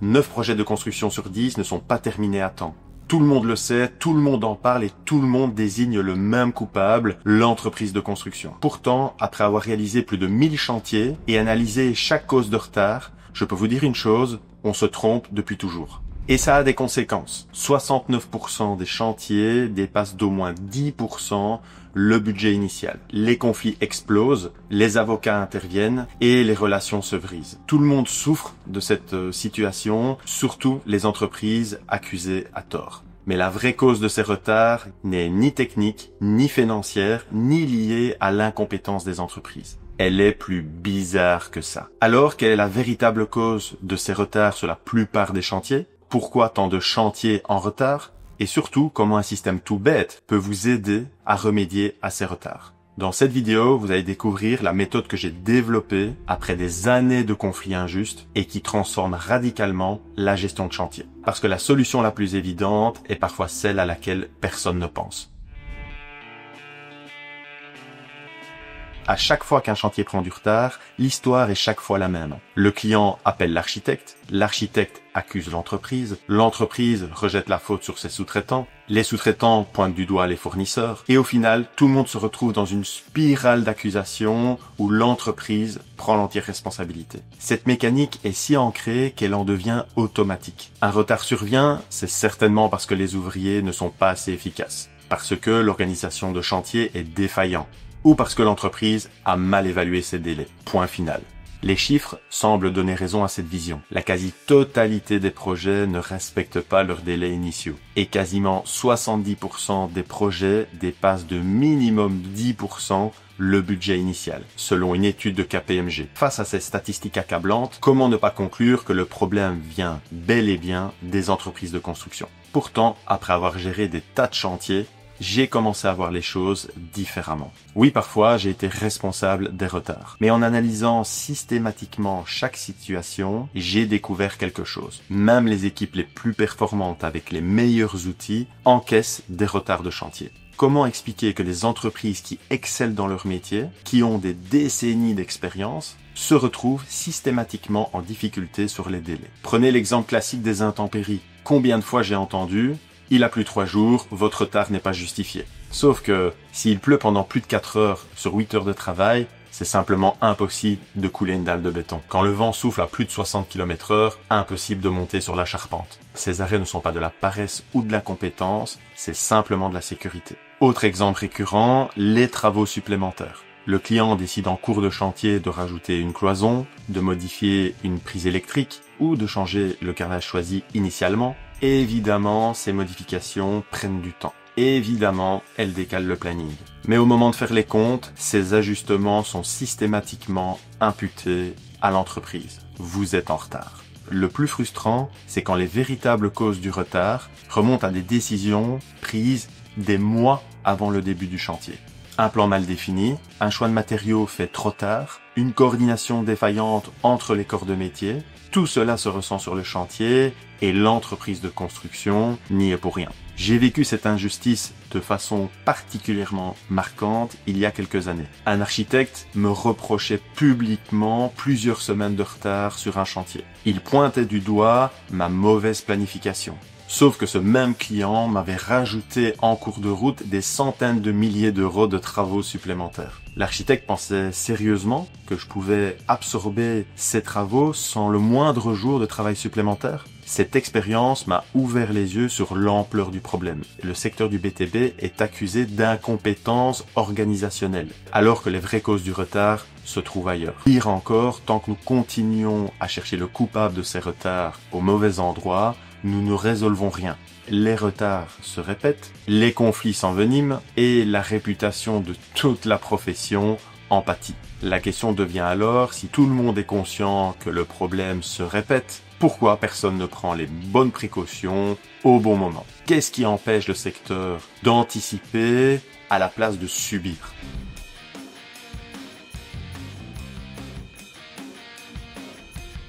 9 projets de construction sur 10 ne sont pas terminés à temps. Tout le monde le sait, tout le monde en parle et tout le monde désigne le même coupable, l'entreprise de construction. Pourtant, après avoir réalisé plus de 1000 chantiers et analysé chaque cause de retard, je peux vous dire une chose, on se trompe depuis toujours. Et ça a des conséquences. 69% des chantiers dépassent d'au moins 10% le budget initial. Les conflits explosent, les avocats interviennent et les relations se brisent. Tout le monde souffre de cette situation, surtout les entreprises accusées à tort. Mais la vraie cause de ces retards n'est ni technique, ni financière, ni liée à l'incompétence des entreprises. Elle est plus bizarre que ça. Alors, quelle est la véritable cause de ces retards sur la plupart des chantiers? Pourquoi tant de chantiers en retard? Et surtout, comment un système tout bête peut vous aider à remédier à ces retards? Dans cette vidéo, vous allez découvrir la méthode que j'ai développée après des années de conflits injustes et qui transforme radicalement la gestion de chantier. Parce que la solution la plus évidente est parfois celle à laquelle personne ne pense. À chaque fois qu'un chantier prend du retard, l'histoire est chaque fois la même. Le client appelle l'architecte accuse l'entreprise rejette la faute sur ses sous-traitants, les sous-traitants pointent du doigt les fournisseurs, et au final, tout le monde se retrouve dans une spirale d'accusations où l'entreprise prend l'entière responsabilité. Cette mécanique est si ancrée qu'elle en devient automatique. Un retard survient, c'est certainement parce que les ouvriers ne sont pas assez efficaces, parce que l'organisation de chantier est défaillante, ou parce que l'entreprise a mal évalué ses délais. Point final. Les chiffres semblent donner raison à cette vision. La quasi-totalité des projets ne respectent pas leurs délais initiaux. Et quasiment 70% des projets dépassent de minimum 10% le budget initial, selon une étude de KPMG. Face à ces statistiques accablantes, comment ne pas conclure que le problème vient bel et bien des entreprises de construction? Pourtant, après avoir géré des tas de chantiers, j'ai commencé à voir les choses différemment. Oui, parfois, j'ai été responsable des retards. Mais en analysant systématiquement chaque situation, j'ai découvert quelque chose. Même les équipes les plus performantes avec les meilleurs outils encaissent des retards de chantier. Comment expliquer que les entreprises qui excellent dans leur métier, qui ont des décennies d'expérience, se retrouvent systématiquement en difficulté sur les délais? Prenez l'exemple classique des intempéries. Combien de fois j'ai entendu « Il a plu 3 jours, votre retard n'est pas justifié ». Sauf que s'il pleut pendant plus de 4 heures sur 8 heures de travail, c'est simplement impossible de couler une dalle de béton. Quand le vent souffle à plus de 60 km/h, impossible de monter sur la charpente. Ces arrêts ne sont pas de la paresse ou de l'incompétence, c'est simplement de la sécurité. Autre exemple récurrent, les travaux supplémentaires. Le client décide en cours de chantier de rajouter une cloison, de modifier une prise électrique ou de changer le carrelage choisi initialement. Évidemment, ces modifications prennent du temps. Évidemment, elles décalent le planning. Mais au moment de faire les comptes, ces ajustements sont systématiquement imputés à l'entreprise. Vous êtes en retard. Le plus frustrant, c'est quand les véritables causes du retard remontent à des décisions prises des mois avant le début du chantier. Un plan mal défini, un choix de matériaux fait trop tard, une coordination défaillante entre les corps de métier, tout cela se ressent sur le chantier et l'entreprise de construction n'y est pour rien. J'ai vécu cette injustice de façon particulièrement marquante il y a quelques années. Un architecte me reprochait publiquement plusieurs semaines de retard sur un chantier. Il pointait du doigt ma mauvaise planification. Sauf que ce même client m'avait rajouté en cours de route des centaines de milliers d'euros de travaux supplémentaires. L'architecte pensait sérieusement que je pouvais absorber ces travaux sans le moindre jour de travail supplémentaire. Cette expérience m'a ouvert les yeux sur l'ampleur du problème. Le secteur du BTP est accusé d'incompétence organisationnelle, alors que les vraies causes du retard se trouvent ailleurs. Pire encore, tant que nous continuons à chercher le coupable de ces retards au mauvais endroit, nous ne résolvons rien. Les retards se répètent, les conflits s'enveniment et la réputation de toute la profession en pâtit. La question devient alors, si tout le monde est conscient que le problème se répète, pourquoi personne ne prend les bonnes précautions au bon moment? Qu'est-ce qui empêche le secteur d'anticiper à la place de subir?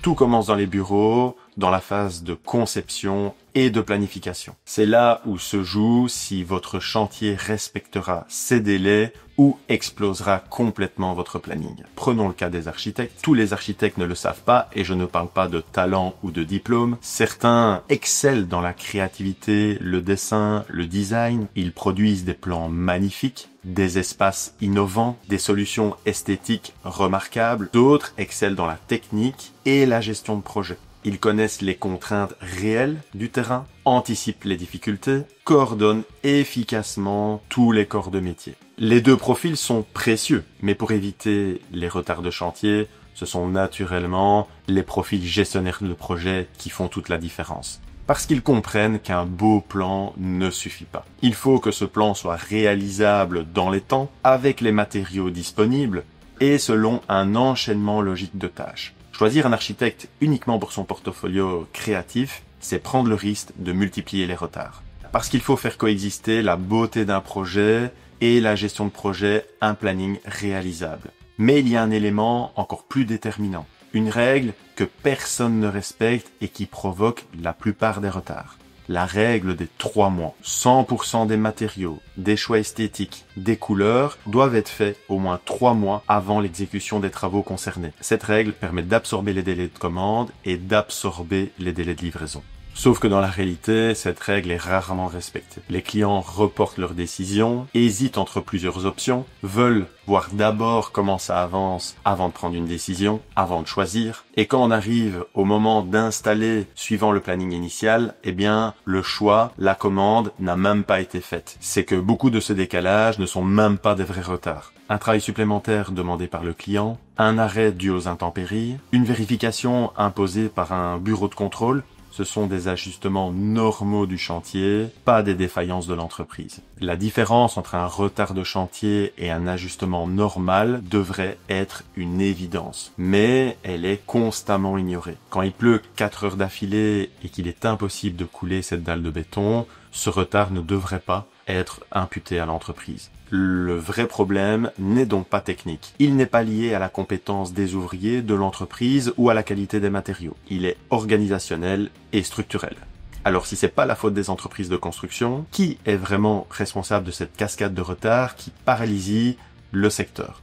Tout commence dans les bureaux, dans la phase de conception et de planification. C'est là où se joue si votre chantier respectera ses délais ou explosera complètement votre planning. Prenons le cas des architectes. Tous les architectes ne le savent pas et je ne parle pas de talent ou de diplôme. Certains excellent dans la créativité, le dessin, le design. Ils produisent des plans magnifiques, des espaces innovants, des solutions esthétiques remarquables. D'autres excellent dans la technique et la gestion de projet. Ils connaissent les contraintes réelles du terrain, anticipent les difficultés, coordonnent efficacement tous les corps de métier. Les deux profils sont précieux, mais pour éviter les retards de chantier, ce sont naturellement les profils gestionnaires de projet qui font toute la différence. Parce qu'ils comprennent qu'un beau plan ne suffit pas. Il faut que ce plan soit réalisable dans les temps, avec les matériaux disponibles et selon un enchaînement logique de tâches. Choisir un architecte uniquement pour son portfolio créatif, c'est prendre le risque de multiplier les retards. Parce qu'il faut faire coexister la beauté d'un projet et la gestion de projet, un planning réalisable. Mais il y a un élément encore plus déterminant. Une règle que personne ne respecte et qui provoque la plupart des retards. La règle des 3 mois. 100% des matériaux, des choix esthétiques, des couleurs doivent être faits au moins 3 mois avant l'exécution des travaux concernés. Cette règle permet d'absorber les délais de commande et d'absorber les délais de livraison. Sauf que dans la réalité, cette règle est rarement respectée. Les clients reportent leurs décisions, hésitent entre plusieurs options, veulent voir d'abord comment ça avance avant de prendre une décision, avant de choisir. Et quand on arrive au moment d'installer, suivant le planning initial, eh bien, le choix, la commande n'a même pas été faite. C'est que beaucoup de ce décalage ne sont même pas des vrais retards. Un travail supplémentaire demandé par le client, un arrêt dû aux intempéries, une vérification imposée par un bureau de contrôle. Ce sont des ajustements normaux du chantier, pas des défaillances de l'entreprise. La différence entre un retard de chantier et un ajustement normal devrait être une évidence, mais elle est constamment ignorée. Quand il pleut 4 heures d'affilée et qu'il est impossible de couler cette dalle de béton, ce retard ne devrait pas être imputé à l'entreprise. Le vrai problème n'est donc pas technique. Il n'est pas lié à la compétence des ouvriers, de l'entreprise ou à la qualité des matériaux. Il est organisationnel et structurel. Alors si c'est pas la faute des entreprises de construction, qui est vraiment responsable de cette cascade de retard qui paralyse le secteur?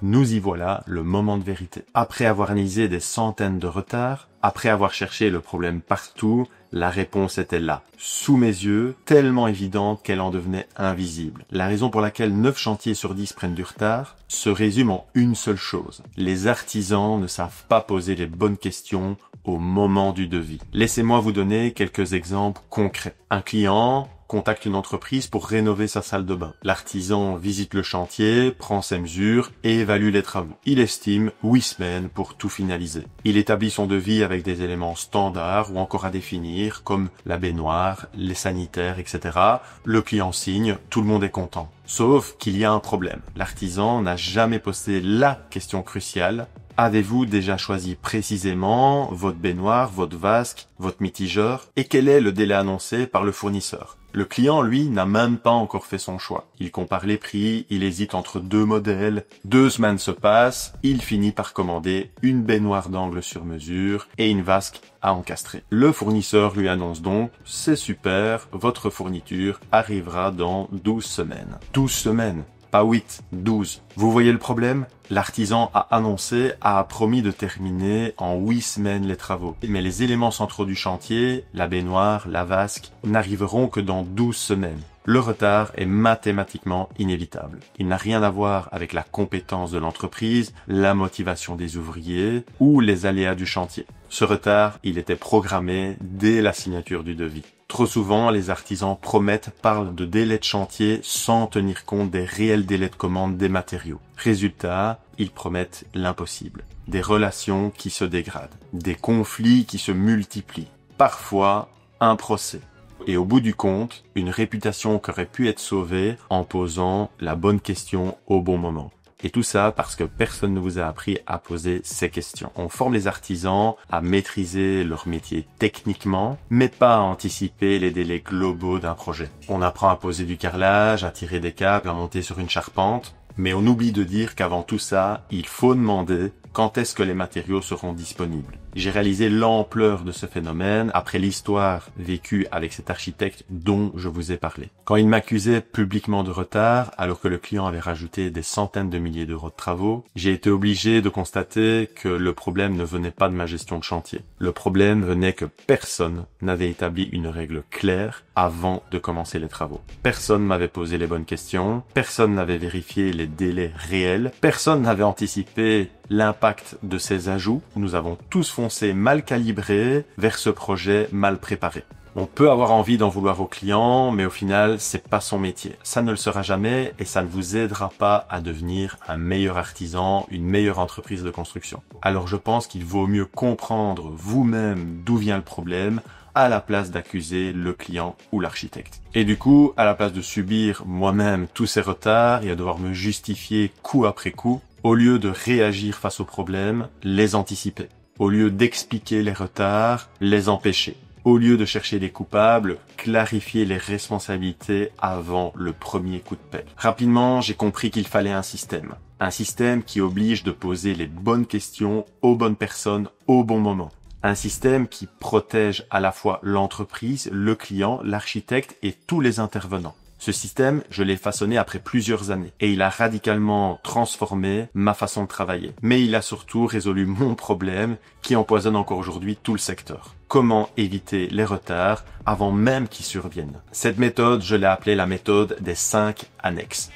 Nous y voilà, le moment de vérité. Après avoir analysé des centaines de retards, après avoir cherché le problème partout, la réponse était là, sous mes yeux, tellement évidente qu'elle en devenait invisible. La raison pour laquelle 9 chantiers sur 10 prennent du retard se résume en une seule chose. Les artisans ne savent pas poser les bonnes questions au moment du devis. Laissez-moi vous donner quelques exemples concrets. Un client contacte une entreprise pour rénover sa salle de bain. L'artisan visite le chantier, prend ses mesures et évalue les travaux. Il estime 8 semaines pour tout finaliser. Il établit son devis avec des éléments standards ou encore à définir comme la baignoire, les sanitaires, etc. Le client signe, tout le monde est content. Sauf qu'il y a un problème. L'artisan n'a jamais posé la question cruciale. Avez-vous déjà choisi précisément votre baignoire, votre vasque, votre mitigeur? Et quel est le délai annoncé par le fournisseur? Le client, lui, n'a même pas encore fait son choix. Il compare les prix, il hésite entre 2 modèles. 2 semaines se passent, il finit par commander une baignoire d'angle sur mesure et une vasque à encastrer. Le fournisseur lui annonce donc « C'est super, votre fourniture arrivera dans 12 semaines. » 12 semaines, pas 8, 12. Vous voyez le problème? L'artisan a promis de terminer en 8 semaines les travaux. Mais les éléments centraux du chantier, la baignoire, la vasque, n'arriveront que dans 12 semaines. Le retard est mathématiquement inévitable. Il n'a rien à voir avec la compétence de l'entreprise, la motivation des ouvriers ou les aléas du chantier. Ce retard, il était programmé dès la signature du devis. Trop souvent, les artisans parlent de délais de chantier sans tenir compte des réels délais de commande des matériaux. Résultat, ils promettent l'impossible. Des relations qui se dégradent, des conflits qui se multiplient, parfois un procès. Et au bout du compte, une réputation qui aurait pu être sauvée en posant la bonne question au bon moment. Et tout ça parce que personne ne vous a appris à poser ces questions. On forme les artisans à maîtriser leur métier techniquement, mais pas à anticiper les délais globaux d'un projet. On apprend à poser du carrelage, à tirer des câbles, à monter sur une charpente, mais on oublie de dire qu'avant tout ça, il faut demander Quand est-ce que les matériaux seront disponibles? J'ai réalisé l'ampleur de ce phénomène après l'histoire vécue avec cet architecte dont je vous ai parlé. Quand il m'accusait publiquement de retard, alors que le client avait rajouté des centaines de milliers d'euros de travaux, j'ai été obligé de constater que le problème ne venait pas de ma gestion de chantier. Le problème venait que personne n'avait établi une règle claire avant de commencer les travaux. Personne m'avait posé les bonnes questions, personne n'avait vérifié les délais réels, personne n'avait anticipé l'impact de ces ajouts. Nous avons tous foncé mal calibrés vers ce projet mal préparé. On peut avoir envie d'en vouloir aux clients, mais au final, c'est pas son métier. Ça ne le sera jamais et ça ne vous aidera pas à devenir un meilleur artisan, une meilleure entreprise de construction. Alors je pense qu'il vaut mieux comprendre vous-même d'où vient le problème, à la place d'accuser le client ou l'architecte. Et du coup, à la place de subir moi-même tous ces retards et à devoir me justifier coup après coup, au lieu de réagir face aux problèmes, les anticiper. Au lieu d'expliquer les retards, les empêcher. Au lieu de chercher les coupables, clarifier les responsabilités avant le premier coup de pelle. Rapidement, j'ai compris qu'il fallait un système. Un système qui oblige de poser les bonnes questions aux bonnes personnes au bon moment. Un système qui protège à la fois l'entreprise, le client, l'architecte et tous les intervenants. Ce système, je l'ai façonné après plusieurs années et il a radicalement transformé ma façon de travailler. Mais il a surtout résolu mon problème qui empoisonne encore aujourd'hui tout le secteur. Comment éviter les retards avant même qu'ils surviennent? Cette méthode, je l'ai appelée la méthode des 5 annexes.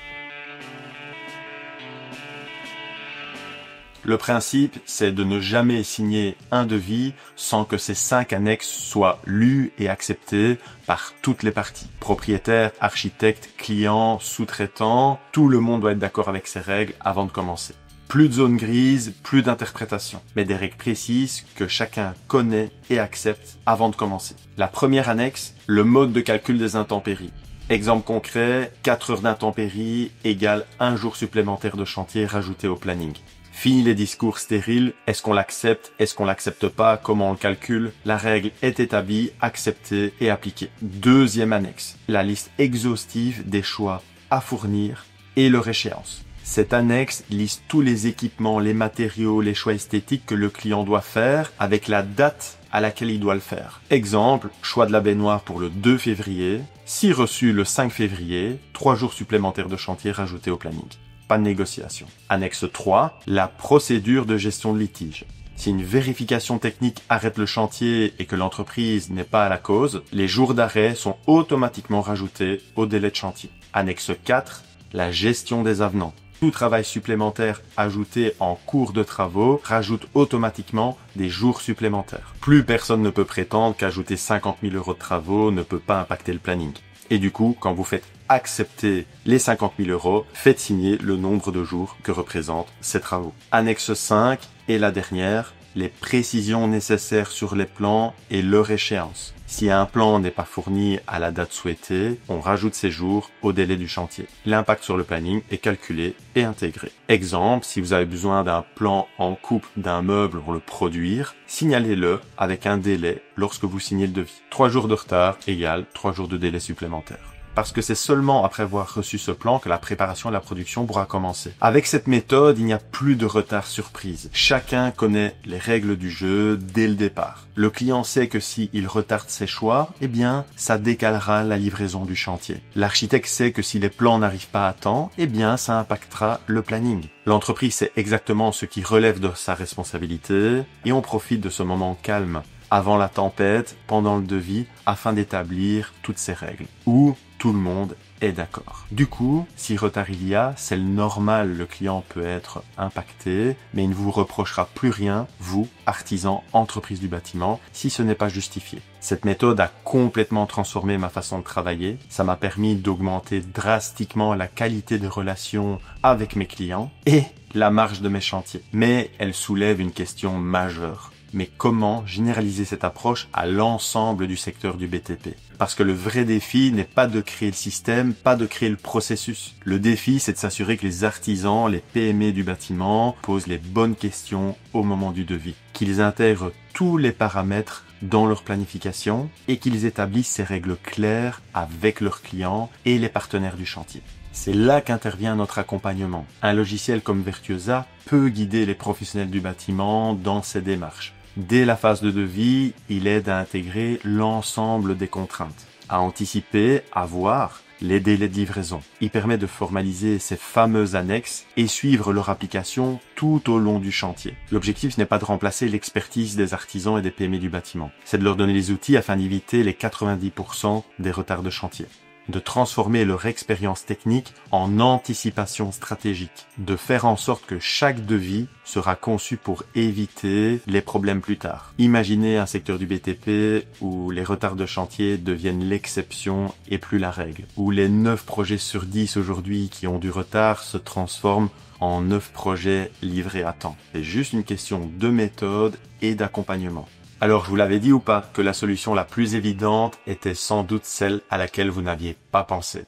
Le principe, c'est de ne jamais signer un devis sans que ces 5 annexes soient lues et acceptées par toutes les parties. Propriétaire, architecte, client, sous-traitant, tout le monde doit être d'accord avec ces règles avant de commencer. Plus de zones grises, plus d'interprétations, mais des règles précises que chacun connaît et accepte avant de commencer. La première annexe, le mode de calcul des intempéries. Exemple concret, 4 heures d'intempéries égale 1 jour supplémentaire de chantier rajouté au planning. Fini les discours stériles, est-ce qu'on l'accepte, est-ce qu'on l'accepte pas, comment on le calcule? La règle est établie, acceptée et appliquée. Deuxième annexe, la liste exhaustive des choix à fournir et leur échéance. Cette annexe liste tous les équipements, les matériaux, les choix esthétiques que le client doit faire avec la date à laquelle il doit le faire. Exemple, choix de la baignoire pour le 2 février, si reçu le 5 février, 3 jours supplémentaires de chantier rajoutés au planning. Pas de négociation. Annexe 3, la procédure de gestion de litige. Si une vérification technique arrête le chantier et que l'entreprise n'est pas à la cause, les jours d'arrêt sont automatiquement rajoutés au délai de chantier. Annexe 4, la gestion des avenants. Tout travail supplémentaire ajouté en cours de travaux rajoute automatiquement des jours supplémentaires. Plus personne ne peut prétendre qu'ajouter 50 000 euros de travaux ne peut pas impacter le planning. Et du coup, quand vous faites accepter les 50 000 euros, faites signer le nombre de jours que représentent ces travaux. Annexe 5 et la dernière, les précisions nécessaires sur les plans et leur échéance. Si un plan n'est pas fourni à la date souhaitée, on rajoute ces jours au délai du chantier. L'impact sur le planning est calculé et intégré. Exemple, si vous avez besoin d'un plan en coupe d'un meuble pour le produire, signalez-le avec un délai lorsque vous signez le devis. 3 jours de retard égale 3 jours de délai supplémentaire. Parce que c'est seulement après avoir reçu ce plan que la préparation et la production pourra commencer. Avec cette méthode, il n'y a plus de retard surprise. Chacun connaît les règles du jeu dès le départ. Le client sait que s'il retarde ses choix, eh bien, ça décalera la livraison du chantier. L'architecte sait que si les plans n'arrivent pas à temps, eh bien, ça impactera le planning. L'entreprise sait exactement ce qui relève de sa responsabilité et on profite de ce moment calme avant la tempête, pendant le devis, afin d'établir toutes ces règles, où tout le monde est d'accord. Du coup, si retard il y a, c'est le normal, le client peut être impacté, mais il ne vous reprochera plus rien, vous, artisan, entreprise du bâtiment, si ce n'est pas justifié. Cette méthode a complètement transformé ma façon de travailler, ça m'a permis d'augmenter drastiquement la qualité de relation avec mes clients et la marge de mes chantiers. Mais elle soulève une question majeure. Mais comment généraliser cette approche à l'ensemble du secteur du BTP? Parce que le vrai défi n'est pas de créer le système, pas de créer le processus. Le défi, c'est de s'assurer que les artisans, les PME du bâtiment posent les bonnes questions au moment du devis, qu'ils intègrent tous les paramètres dans leur planification et qu'ils établissent ces règles claires avec leurs clients et les partenaires du chantier. C'est là qu'intervient notre accompagnement. Un logiciel comme Virtuosa peut guider les professionnels du bâtiment dans ces démarches. Dès la phase de devis, il aide à intégrer l'ensemble des contraintes, à anticiper, à voir les délais de livraison. Il permet de formaliser ces fameuses annexes et suivre leur application tout au long du chantier. L'objectif, ce n'est pas de remplacer l'expertise des artisans et des PME du bâtiment. C'est de leur donner les outils afin d'éviter les 90% des retards de chantier. De transformer leur expérience technique en anticipation stratégique, de faire en sorte que chaque devis sera conçu pour éviter les problèmes plus tard. Imaginez un secteur du BTP où les retards de chantier deviennent l'exception et plus la règle, où les 9 projets sur 10 aujourd'hui qui ont du retard se transforment en 9 projets livrés à temps. C'est juste une question de méthode et d'accompagnement. Alors, je vous l'avais dit ou pas que la solution la plus évidente était sans doute celle à laquelle vous n'aviez pas pensé.